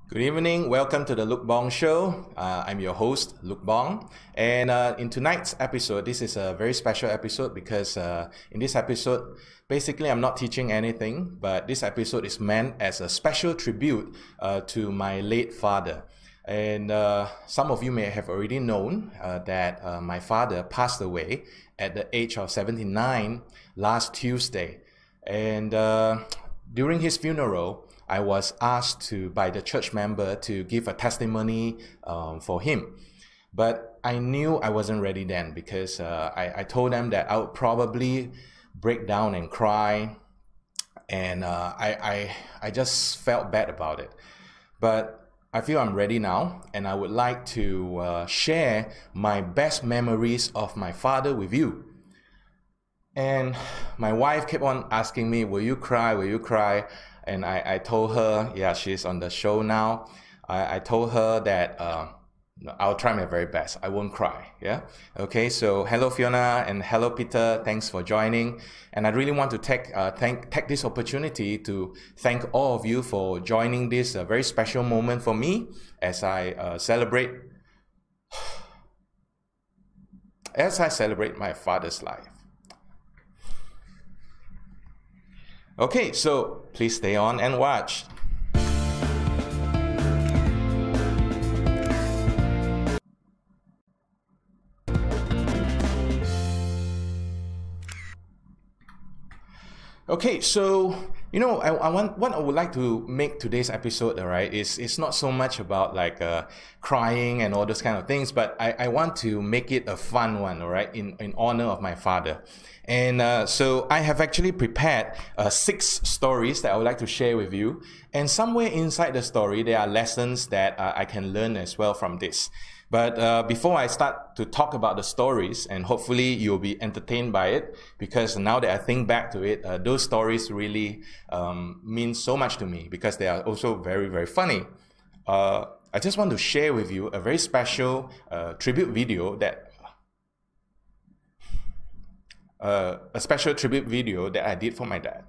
Good evening, welcome to the Luke Bong Show. I'm your host, Luke Bong. And in tonight's episode, this is a very special episode because in this episode, basically I'm not teaching anything, but this episode is meant as a special tribute to my late father. And some of you may have already known that my father passed away at the age of 79 last Tuesday. And during his funeral, I was asked by the church member to give a testimony for him. But I knew I wasn't ready then because I told them that I would probably break down and cry. And I just felt bad about it. But I feel I'm ready now, and I would like to share my best memories of my father with you. And my wife kept on asking me, will you cry, will you cry? And I told her, yeah, she's on the show now. I told her that I'll try my very best. I won't cry, yeah? Okay, so hello Fiona and hello Peter. Thanks for joining. And I really want to take this opportunity to thank all of you for joining this very special moment for me as I celebrate my father's life. Okay, so please stay on and watch. Okay, so what I would like to make today's episode, all right, is it's not so much about like crying and all those kind of things, but I want to make it a fun one, all right, in honor of my father. And so I have actually prepared 6 stories that I would like to share with you. And somewhere inside the story, there are lessons that I can learn as well from this. But before I start to talk about the stories, and hopefully you'll be entertained by it, because now that I think back to it, those stories really mean so much to me because they are also very, very funny. I just want to share with you a very special tribute video that I did for my dad.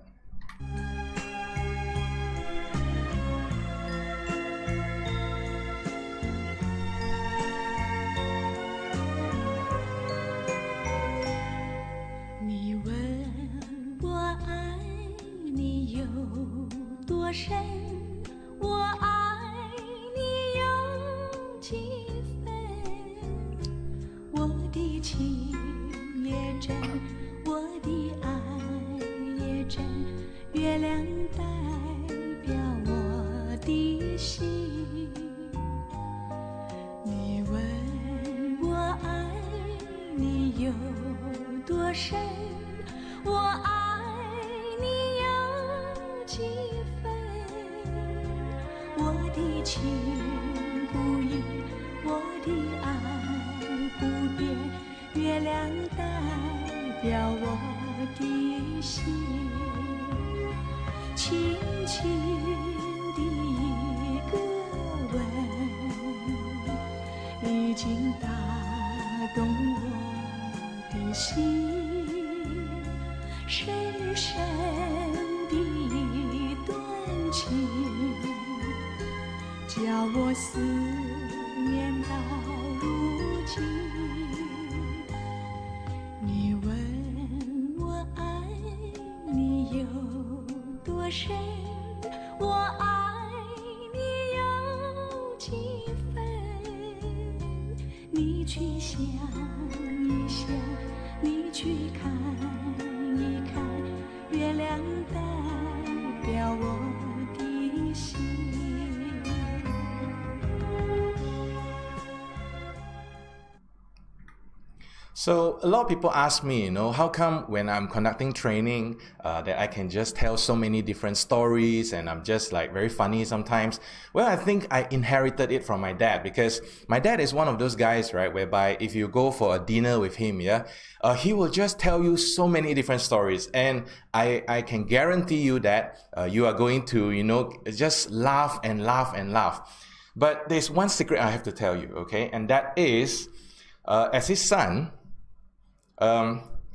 So a lot of people ask me, how come when I'm conducting training that I can just tell so many different stories and I'm just like very funny sometimes? Well, I think I inherited it from my dad because my dad is one of those guys, right, whereby if you go for a dinner with him, he will just tell you so many different stories. And I can guarantee you that you are going to, just laugh and laugh and laugh. But there's one secret I have to tell you, okay? And that is, as his son,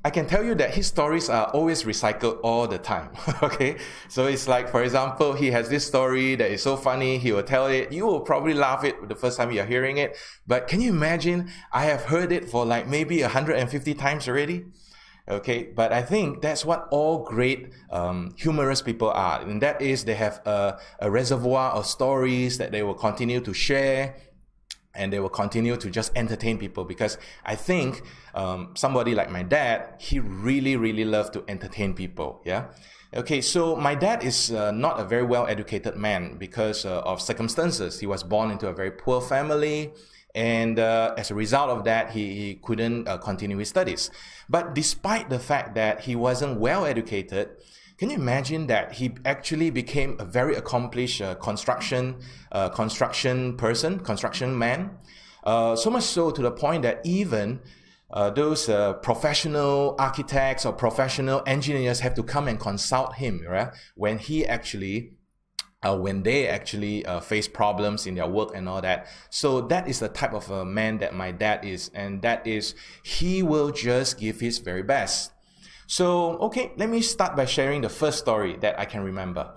I can tell you that his stories are always recycled all the time. Okay, so it's like, for example, he has this story that is so funny, he will tell it, you will probably laugh it the first time you're hearing it, but can you imagine, I have heard it for like maybe 150 times already. Okay, but I think that's what all great humorous people are, and that is they have a reservoir of stories that they will continue to share, and they will continue to just entertain people, because I think somebody like my dad, he really, really loved to entertain people, yeah? Okay, so my dad is not a very well-educated man because of circumstances. He was born into a very poor family, and as a result of that, he couldn't continue his studies. But despite the fact that he wasn't well-educated, can you imagine that he actually became a very accomplished construction man? So much so to the point that even those professional architects or professional engineers have to come and consult him, right? When they actually face problems in their work and all that. So that is the type of a man that my dad is, and that is, he will just give his very best. So, okay, let me start by sharing the first story that I can remember.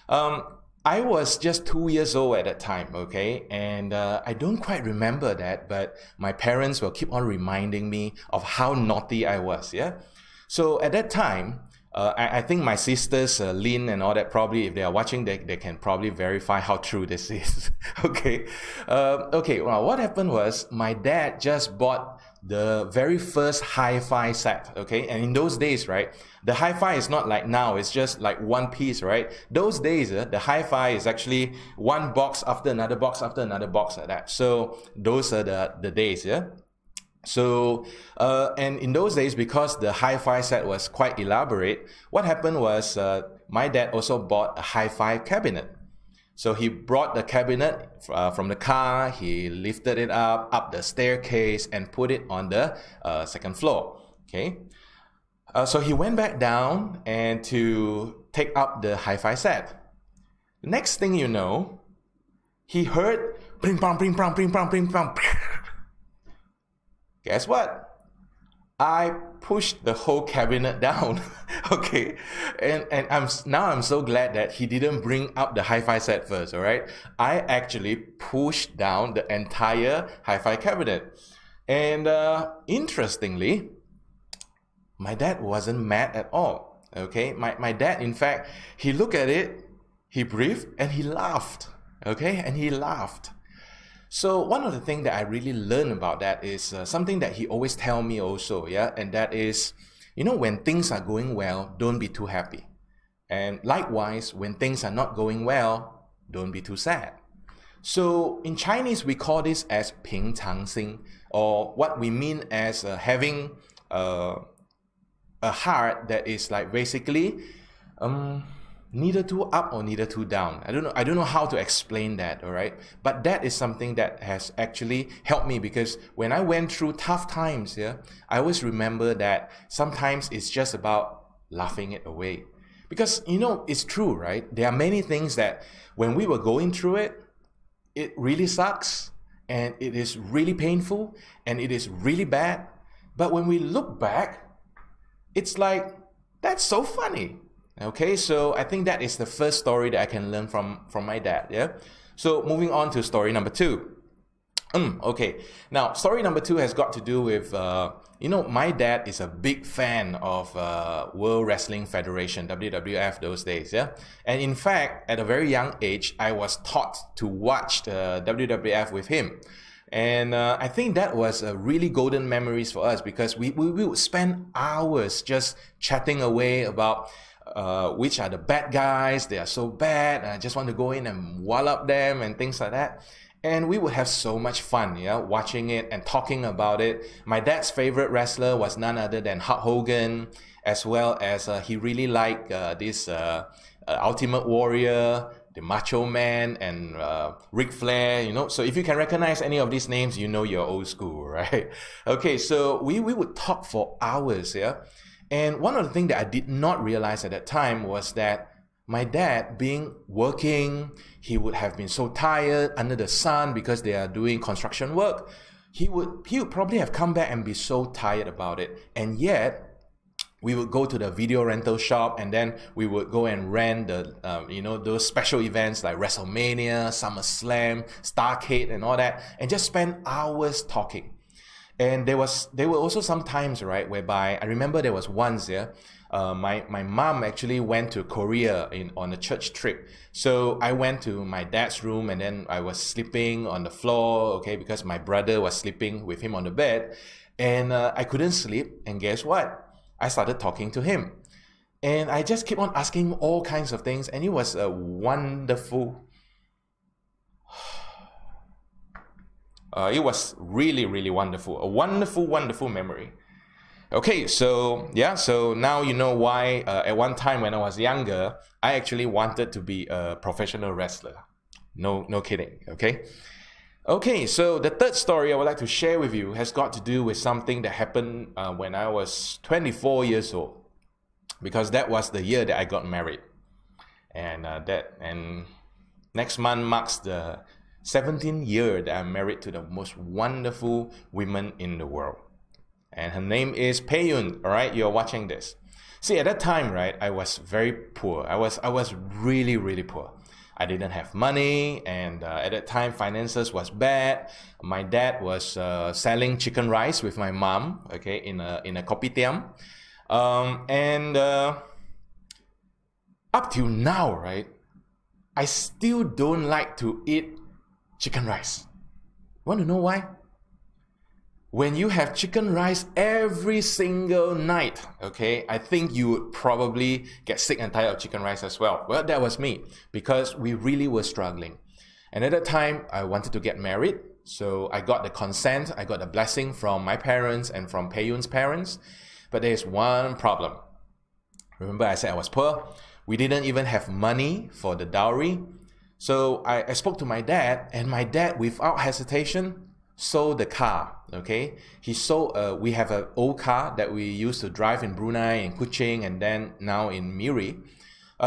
I was just 2 years old at that time, okay? And I don't quite remember that, but my parents will keep on reminding me of how naughty I was, yeah? So at that time, I think my sisters, Lynn and all that, probably if they are watching, they can probably verify how true this is. Okay, well, what happened was my dad just bought the very first hi-fi set, okay? And in those days, right, the hi-fi is not like now, it's just like one piece, right? Those days, the hi-fi is actually one box after another box after another box like that. So those are the days, yeah? So, and in those days, because the hi-fi set was quite elaborate, what happened was my dad also bought a hi-fi cabinet. So he brought the cabinet from the car, he lifted it up the staircase and put it on the second floor, okay? So he went back down and to take up the hi-fi set. Next thing you know, he heard bring bang, bring bang, bring bang, bring bang. Guess what? I pushed the whole cabinet down, okay? And I'm so glad that he didn't bring up the hi-fi set first, all right? I actually pushed down the entire hi-fi cabinet. And interestingly, my dad wasn't mad at all, okay? My dad, in fact, he looked at it, he breathed, and he laughed, okay? And he laughed. So one of the things that I really learned about that is something that he always tell me also, yeah? And that is, you know, when things are going well, don't be too happy. And likewise, when things are not going well, don't be too sad. So in Chinese, we call this as 平常心, or what we mean as having a heart that is like basically neither too up or neither too down. I don't know how to explain that, all right? But that is something that has actually helped me, because when I went through tough times, yeah, I always remember that sometimes it's just about laughing it away. Because, you know, it's true, right? There are many things that when we were going through it, it really sucks, and it is really painful, and it is really bad. But when we look back, it's like, that's so funny. Okay, so I think that is the first story that I can learn from my dad, yeah? So moving on to story number 2. Okay, now story number 2 has got to do with, you know, my dad is a big fan of World Wrestling Federation, WWF those days, yeah? And in fact, at a very young age, I was taught to watch the WWF with him. And I think that was a really golden memories for us, because we would spend hours just chatting away about which are the bad guys, they are so bad, and I just want to go in and wallop them and things like that. And we would have so much fun, yeah, watching it and talking about it. My dad's favorite wrestler was none other than Hulk Hogan, as well as he really liked this Ultimate Warrior, the Macho Man, and Ric Flair, you know. So if you can recognize any of these names, you know you're old school, right? Okay, so we would talk for hours, yeah. And one of the things that I did not realize at that time was that my dad, being working, he would have been so tired under the sun because they are doing construction work. He would probably have come back and be so tired about it. And yet, we would go to the video rental shop, and then we would go and rent the, those special events like WrestleMania, SummerSlam, Starcade, and all that, and just spend hours talking. And there were also some times, right, whereby I remember there was once, my mom actually went to Korea on a church trip. So I went to my dad's room, and then I was sleeping on the floor, okay, because my brother was sleeping with him on the bed, and I couldn't sleep. And guess what? I started talking to him, and I just kept on asking all kinds of things, and it was a wonderful. It was really, really wonderful. A wonderful, wonderful memory. Okay, so now you know why at one time when I was younger, I actually wanted to be a professional wrestler. No kidding, okay? Okay, so the third story I would like to share with you has got to do with something that happened when I was 24 years old, because that was the year that I got married. And next month marks the 17th year that I'm married to the most wonderful woman in the world. And her name is Pei-Yun, all right? You're watching this. See, at that time, right, I was very poor. I was really, really poor. I didn't have money, and at that time, finances was bad. My dad was selling chicken rice with my mom, okay, in a kopitiam. Up till now, right, I still don't like to eat chicken rice. Want to know why? When you have chicken rice every single night, okay, I think you would probably get sick and tired of chicken rice as well. Well, that was me, because we really were struggling. And at that time, I wanted to get married. So I got the consent, I got the blessing from my parents and from Pei-Yun's parents. But there's one problem. Remember I said I was poor? We didn't even have money for the dowry. So I spoke to my dad, and my dad, without hesitation, sold the car. Okay, he sold. We have an old car that we used to drive in Brunei and Kuching, and then now in Miri.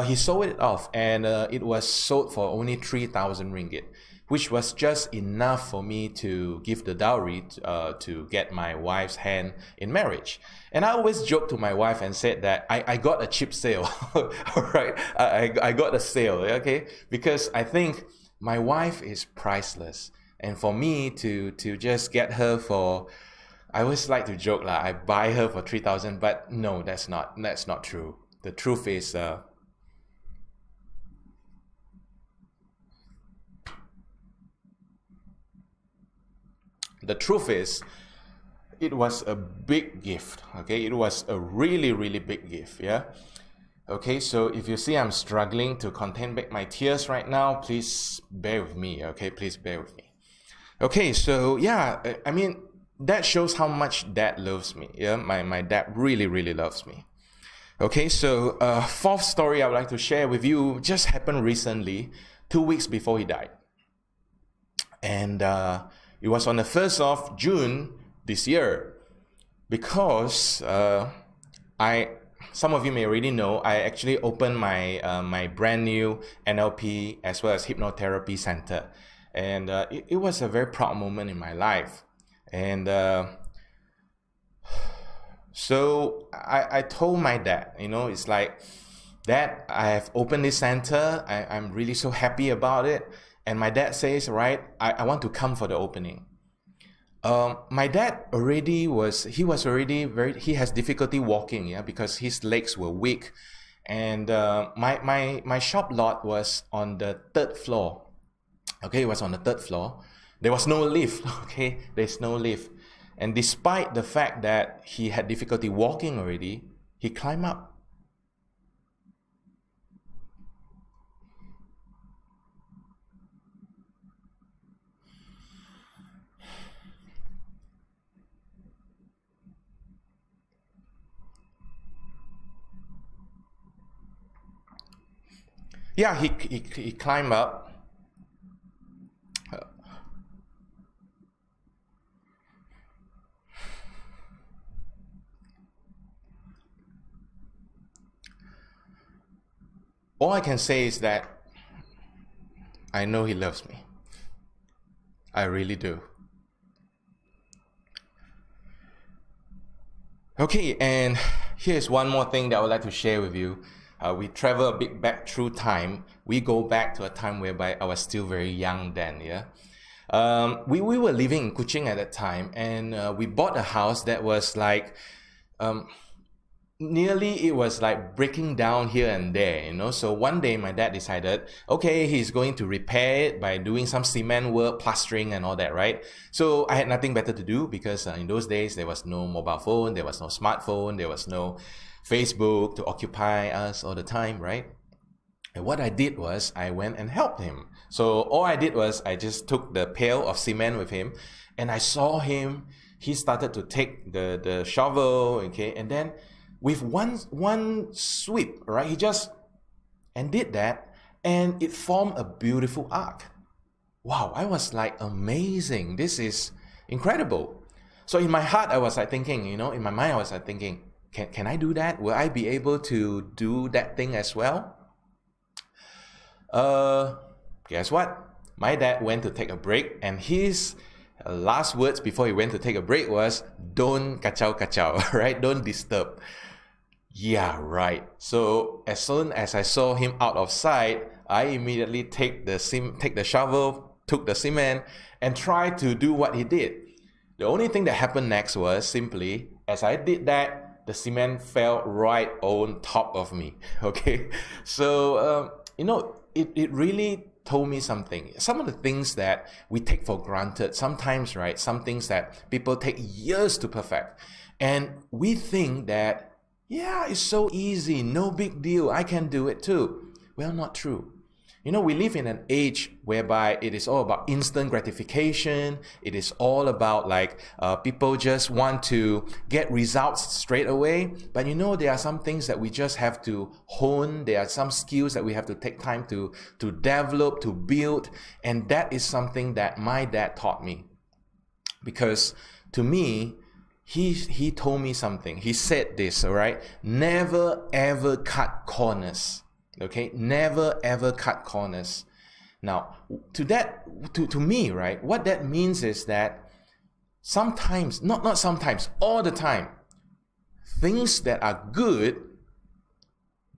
He sold it off, and it was sold for only 3,000 ringgit, which was just enough for me to give the dowry to get my wife's hand in marriage. And I always joke to my wife and said that I got a cheap sale. All right, I got a sale, okay, because I think my wife is priceless. And for me to just get her for, I always like to joke lah, I buy her for 3,000, but no, that's not true. The truth is, it was a big gift. Okay, it was a really, really big gift. Yeah. Okay, so if you see I'm struggling to contain back my tears right now, please bear with me. Okay, please bear with me. Okay, so yeah, I mean, that shows how much dad loves me. Yeah, my dad really, really loves me. Okay, so fourth story I would like to share with you just happened recently, 2 weeks before he died. And it was on the 1st of June this year, because some of you may already know, I actually opened my brand new NLP as well as hypnotherapy center. And it was a very proud moment in my life. And so I told my dad, it's like, Dad, I have opened this center. I'm really so happy about it. And my dad says, right, I want to come for the opening. My dad he has difficulty walking, yeah, because his legs were weak. And my shop lot was on the 3rd floor. Okay, it was on the 3rd floor. There was no lift, okay? There's no lift. And despite the fact that he had difficulty walking already, he climbed up. Yeah, he climbed up. All I can say is that I know he loves me. I really do. Okay, and here's one more thing that I would like to share with you. We travel a bit back through time. We go back to a time whereby I was still very young then, yeah. We were living in Kuching at that time, and we bought a house that was like, nearly it was like breaking down here and there, you know. So one day my dad decided, okay, he's going to repair it by doing some cement work, plastering and all that, right? So I had nothing better to do because in those days there was no mobile phone, there was no smartphone, there was no Facebook to occupy us all the time, right? And what I did was I went and helped him. So all I did was I just took the pail of cement with him, and I saw him, he started to take the shovel, okay, and then with one sweep, right, he just and did that, and it formed a beautiful arc. Wow, I was like, amazing, this is incredible. So in my heart I was like thinking, you know, in my mind I was like thinking, can I do that? Will I be able to do that thing as well? Guess what? My dad went to take a break, and his last words before he went to take a break was, don't kacau kacau, right? Don't disturb. Yeah, right. So as soon as I saw him out of sight, I immediately take the shovel, took the cement, and tried to do what he did. The only thing that happened next was simply, as I did that, the cement fell right on top of me. Okay, so you know, it really told me something. Some of the things that we take for granted sometimes, right? Some things that people take years to perfect, and we think that, yeah, it's so easy, no big deal, I can do it too. Well, not true. You know, we live in an age whereby it is all about instant gratification. It is all about like people just want to get results straight away. But you know, there are some things that we just have to hone. There are some skills that we have to take time to develop, to build. And that is something that my dad taught me. Because to me, he told me something. He said this, all right? Never ever cut corners. Okay, never ever cut corners. Now, to me, right, what that means is that sometimes, not sometimes, all the time, things that are good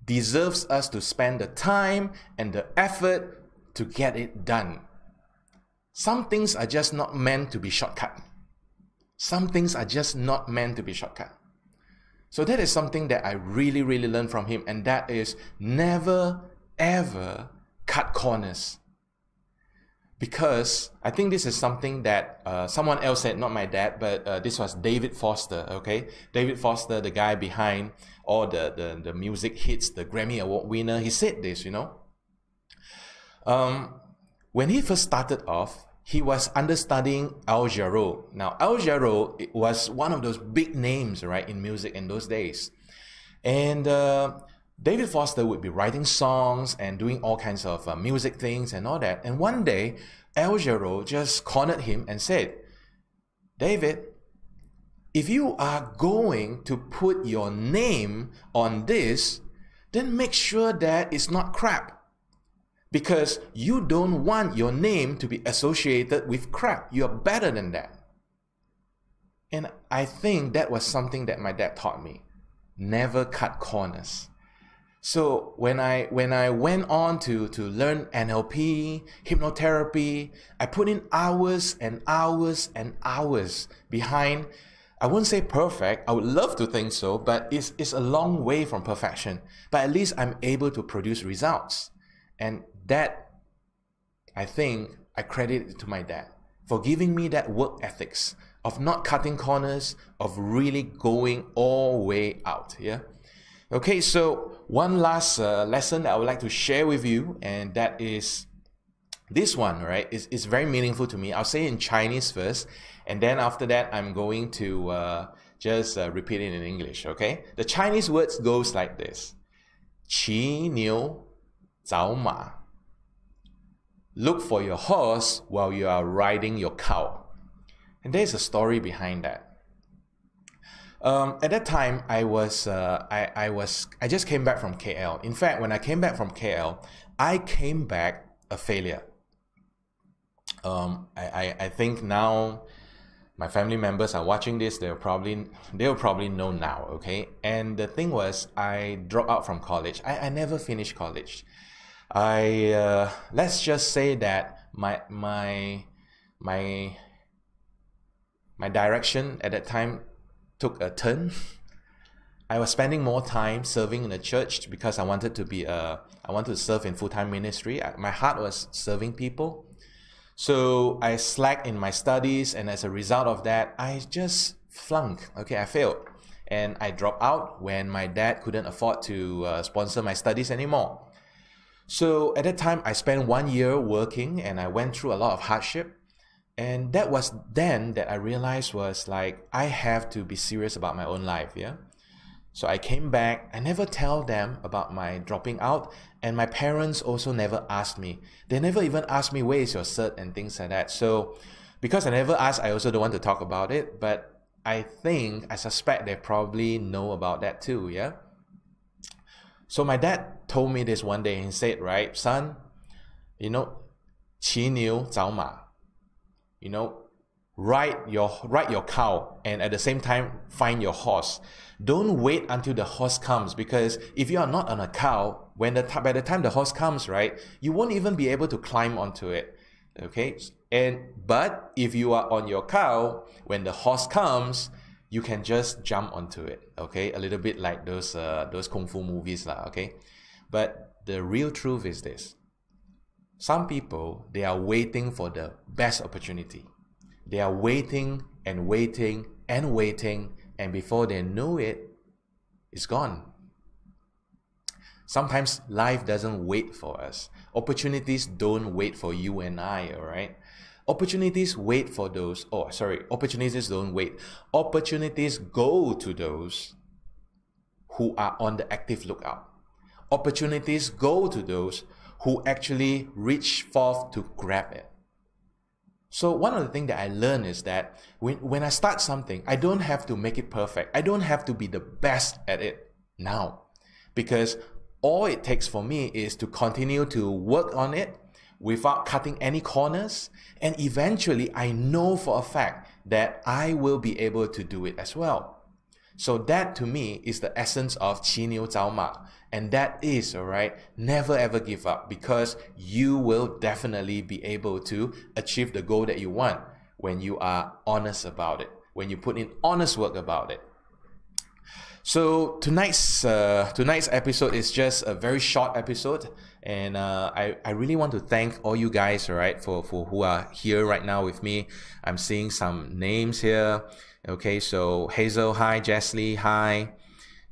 deserves us to spend the time and the effort to get it done. Some things are just not meant to be shortcut. Some things are just not meant to be shortcut. So that is something that I really, really learned from him, and that is never, ever cut corners. Because I think this is something that someone else said, not my dad, but this was David Foster, okay? David Foster, the guy behind all the music hits, the Grammy Award winner, he said this, you know. When he first started off, he was understudying Al Jarreau. Now, Al Jarreau was one of those big names, right, in music in those days. And David Foster would be writing songs and doing all kinds of music things and all that. And one day, Al Jarreau just cornered him and said, David, if you are going to put your name on this, then make sure that it's not crap. Because you don't want your name to be associated with crap. You're better than that. And I think that was something that my dad taught me. Never cut corners. So when I went on to learn NLP, hypnotherapy, I put in hours and hours and hours behind. I wouldn't say perfect. I would love to think so, but it's a long way from perfection. But at least I'm able to produce results. And that, I think, I credit it to my dad for giving me that work ethics of not cutting corners, of really going all way out, yeah? Okay, so one last lesson that I would like to share with you, and that is this one, right? It's very meaningful to me. I'll say it in Chinese first, and then after that, I'm going to just repeat it in English, okay? The Chinese words goes like this. 骑牛找马. Look for your horse while you are riding your cow. And there's a story behind that. At that time, I just came back from KL. In fact, when I came back from KL, I came back a failure. I think now my family members are watching this, they'll probably know now, okay? And the thing was, I dropped out from college. I never finished college. Let's just say that my direction at that time took a turn. I was spending more time serving in the church because I wanted to serve in full-time ministry. My heart was serving people. So I slacked in my studies, and as a result of that, I just flunked. Okay, I failed. And I dropped out when my dad couldn't afford to sponsor my studies anymore. So at that time, I spent 1 year working, and I went through a lot of hardship. And that was then that I realized was like, I have to be serious about my own life, yeah? So I came back. I never tell them about my dropping out, and my parents also never asked me. They never even asked me, where is your cert and things like that. So because I never asked, I also don't want to talk about it, but I suspect they probably know about that too, yeah? So my dad told me this one day, and he said, right, son, you know, 骑牛找马, you know, ride your cow, and at the same time find your horse. Don't wait until the horse comes, because if you are not on a cow, by the time the horse comes, right, you won't even be able to climb onto it. Okay, but if you are on your cow, when the horse comes, you can just jump onto it. Okay, a little bit like those kung fu movies lah. Okay, but the real truth is this: some people, they are waiting for the best opportunity. They are waiting and waiting and waiting, and before they know it, it's gone. Sometimes life doesn't wait for us. Opportunities don't wait for you and I, all right? Opportunities wait for those, opportunities don't wait. Opportunities go to those who are on the active lookout. Opportunities go to those who actually reach forth to grab it. So one of the things that I learned is that when I start something, I don't have to make it perfect. I don't have to be the best at it now, because all it takes for me is to continue to work on it without cutting any corners, and eventually I know for a fact that I will be able to do it as well. So that to me is the essence of 骑牛找马, and that is, alright, never ever give up, because you will definitely be able to achieve the goal that you want when you are honest about it, when you put in honest work about it. So tonight's episode is just a very short episode, and I really want to thank all you guys, alright, for who are here right now with me. I'm seeing some names here. Okay, so Hazel, hi. Jeslie, hi.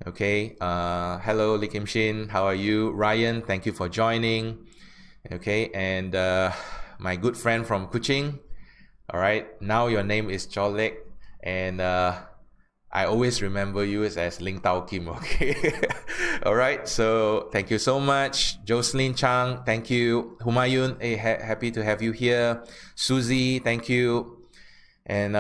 Okay, hello Lee Kim Shin, how are you? Ryan, thank you for joining. Okay, and my good friend from Kuching. Alright, now your name is Jolek, and I always remember you as Ling Tao Kim, okay? Alright, so thank you so much. Jocelyn Chang, thank you. Humayun, hey, happy to have you here. Susie, thank you. And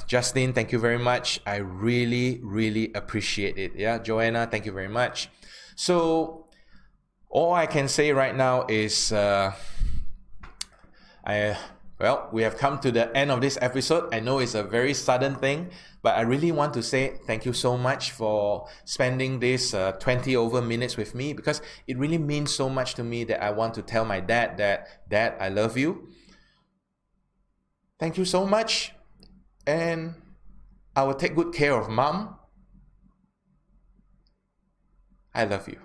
Justin, thank you very much. I really, really appreciate it. Yeah, Joanna, thank you very much. So all I can say right now is we have come to the end of this episode. I know it's a very sudden thing, but I really want to say thank you so much for spending this 20 over minutes with me, because it really means so much to me that I want to tell my dad that, Dad, I love you. Thank you so much. And I will take good care of Mom. I love you.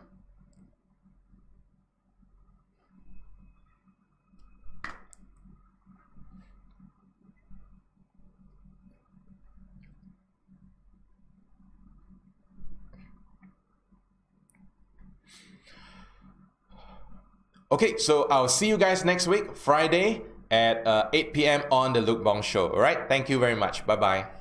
Okay, so I'll see you guys next week, Friday at 8 p.m. on the Luke Bong Show. All right, thank you very much. Bye-bye.